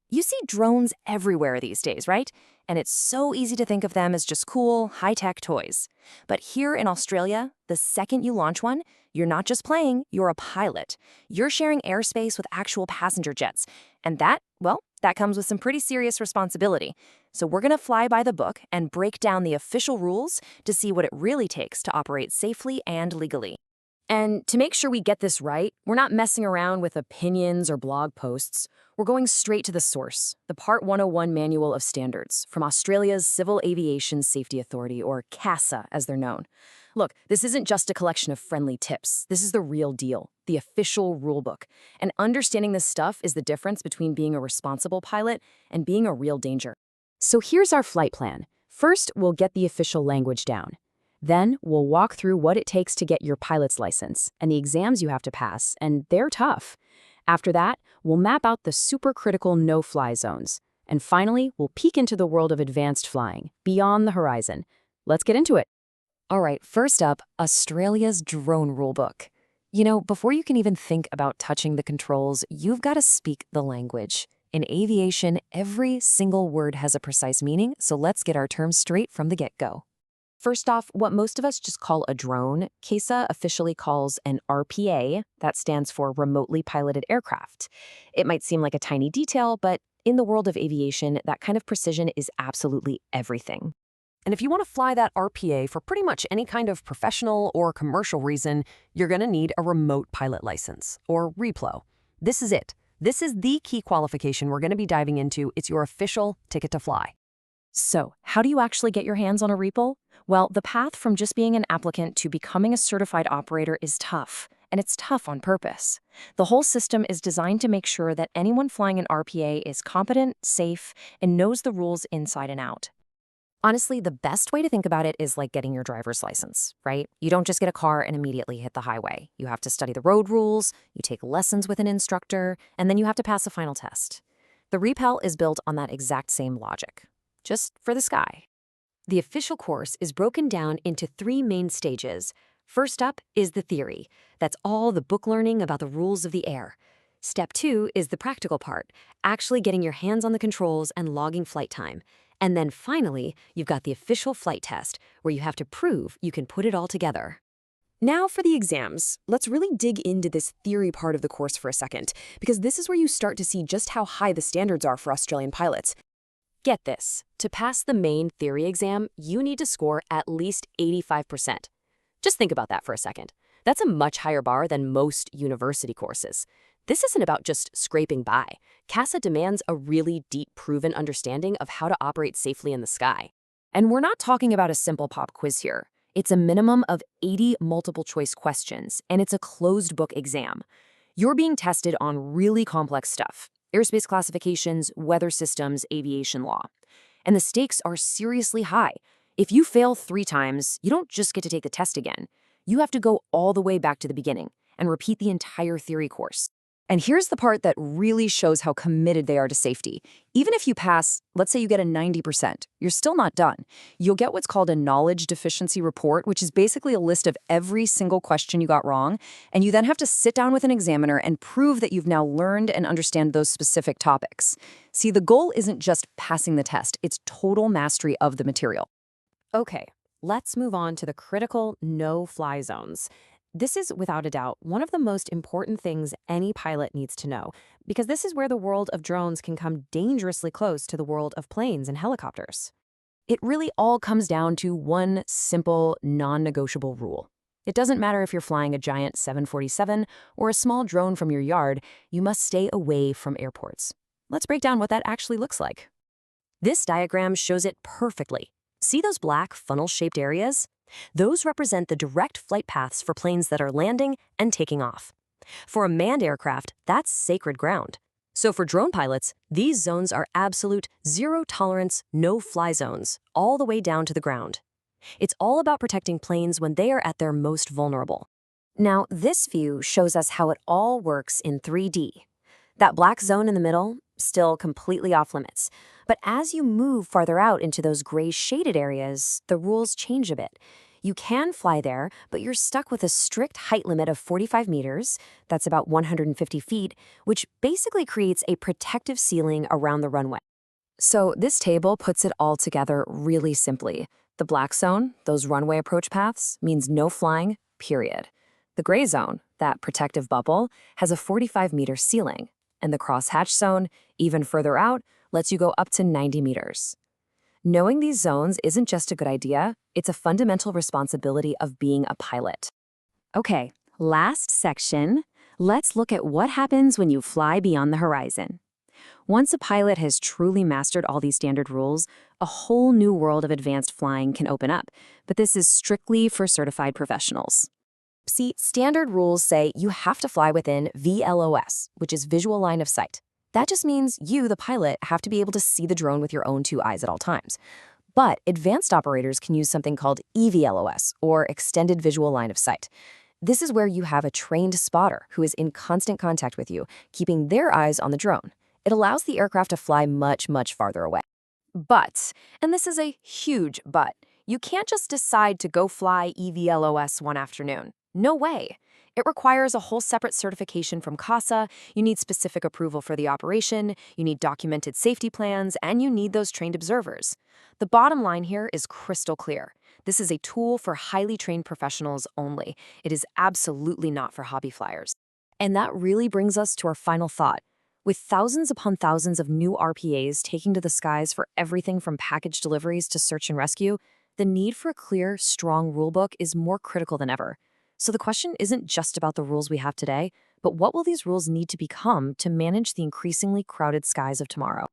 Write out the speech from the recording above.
You see drones everywhere these days, right? And it's so easy to think of them as just cool, high-tech toys. But here in Australia, the second you launch one, you're not just playing, you're a pilot. You're sharing airspace with actual passenger jets. And that, well, that comes with some pretty serious responsibility. So we're going to fly by the book and break down the official rules to see what it really takes to operate safely and legally. And to make sure we get this right, we're not messing around with opinions or blog posts. We're going straight to the source, the Part 101 Manual of Standards from Australia's Civil Aviation Safety Authority, or CASA as they're known. Look, this isn't just a collection of friendly tips. This is the real deal, the official rulebook. And understanding this stuff is the difference between being a responsible pilot and being a real danger. So here's our flight plan. First, we'll get the official language down. Then, we'll walk through what it takes to get your pilot's license and the exams you have to pass, and they're tough. After that, we'll map out the supercritical no-fly zones. And finally, we'll peek into the world of advanced flying, beyond the horizon. Let's get into it. All right, first up, Australia's drone rulebook. You know, before you can even think about touching the controls, you've got to speak the language. In aviation, every single word has a precise meaning, so let's get our terms straight from the get-go. First off, what most of us just call a drone, CASA officially calls an RPA, that stands for Remotely Piloted Aircraft. It might seem like a tiny detail, but in the world of aviation, that kind of precision is absolutely everything. And if you want to fly that RPA for pretty much any kind of professional or commercial reason, you're going to need a remote pilot license, or REPLO. This is it. This is the key qualification we're going to be diving into. It's your official ticket to fly. So, how do you actually get your hands on a REPL? Well, the path from just being an applicant to becoming a certified operator is tough, and it's tough on purpose. The whole system is designed to make sure that anyone flying an RPA is competent, safe, and knows the rules inside and out. Honestly, the best way to think about it is like getting your driver's license, right? You don't just get a car and immediately hit the highway. You have to study the road rules, you take lessons with an instructor, and then you have to pass a final test. The REPL is built on that exact same logic, just for the sky. The official course is broken down into 3 main stages. First up is the theory. That's all the book learning about the rules of the air. Step 2 is the practical part, actually getting your hands on the controls and logging flight time. And then finally, you've got the official flight test, where you have to prove you can put it all together. Now for the exams. Let's really dig into this theory part of the course for a second, because this is where you start to see just how high the standards are for Australian pilots. Get this, to pass the main theory exam, you need to score at least 85%. Just think about that for a second. That's a much higher bar than most university courses. This isn't about just scraping by. CASA demands a really deep, proven understanding of how to operate safely in the sky. And we're not talking about a simple pop quiz here. It's a minimum of 80 multiple-choice questions, and it's a closed-book exam. You're being tested on really complex stuff. Airspace classifications, weather systems, aviation law. And the stakes are seriously high. If you fail 3 times, you don't just get to take the test again. You have to go all the way back to the beginning and repeat the entire theory course. And here's the part that really shows how committed they are to safety. Even if you pass, let's say you get a 90%, you're still not done. You'll get what's called a knowledge deficiency report, which is basically a list of every single question you got wrong, and you then have to sit down with an examiner and prove that you've now learned and understand those specific topics. See, the goal isn't just passing the test, it's total mastery of the material. Okay, let's move on to the critical no-fly zones. This is, without a doubt, one of the most important things any pilot needs to know, because this is where the world of drones can come dangerously close to the world of planes and helicopters. It really all comes down to one simple, non-negotiable rule. It doesn't matter if you're flying a giant 747 or a small drone from your yard, you must stay away from airports. Let's break down what that actually looks like. This diagram shows it perfectly. See those black funnel-shaped areas? Those represent the direct flight paths for planes that are landing and taking off. For a manned aircraft, that's sacred ground. So for drone pilots, these zones are absolute zero-tolerance, no-fly zones, all the way down to the ground. It's all about protecting planes when they are at their most vulnerable. Now, this view shows us how it all works in 3D. That black zone in the middle, still completely off limits. But as you move farther out into those gray shaded areas, the rules change a bit. You can fly there, but you're stuck with a strict height limit of 45 meters, that's about 150 feet, which basically creates a protective ceiling around the runway. So this table puts it all together really simply. The black zone, those runway approach paths, means no flying, period. The gray zone, that protective bubble, has a 45-meter ceiling, and the crosshatch zone, even further out, lets you go up to 90 meters. Knowing these zones isn't just a good idea, it's a fundamental responsibility of being a pilot. Okay, last section. Let's look at what happens when you fly beyond the horizon. Once a pilot has truly mastered all these standard rules, a whole new world of advanced flying can open up, but this is strictly for certified professionals. See, standard rules say you have to fly within VLOS, which is visual line of sight. That just means you, the pilot, have to be able to see the drone with your own two eyes at all times. But advanced operators can use something called EVLOS, or extended visual line of sight. This is where you have a trained spotter who is in constant contact with you, keeping their eyes on the drone. It allows the aircraft to fly much, much farther away. But, and this is a huge but, you can't just decide to go fly EVLOS one afternoon. No way. It requires a whole separate certification from CASA, you need specific approval for the operation, you need documented safety plans, and you need those trained observers. The bottom line here is crystal clear. This is a tool for highly trained professionals only. It is absolutely not for hobby flyers. And that really brings us to our final thought. With thousands upon thousands of new RPAs taking to the skies for everything from package deliveries to search and rescue, the need for a clear, strong rulebook is more critical than ever. So the question isn't just about the rules we have today, but what will these rules need to become to manage the increasingly crowded skies of tomorrow?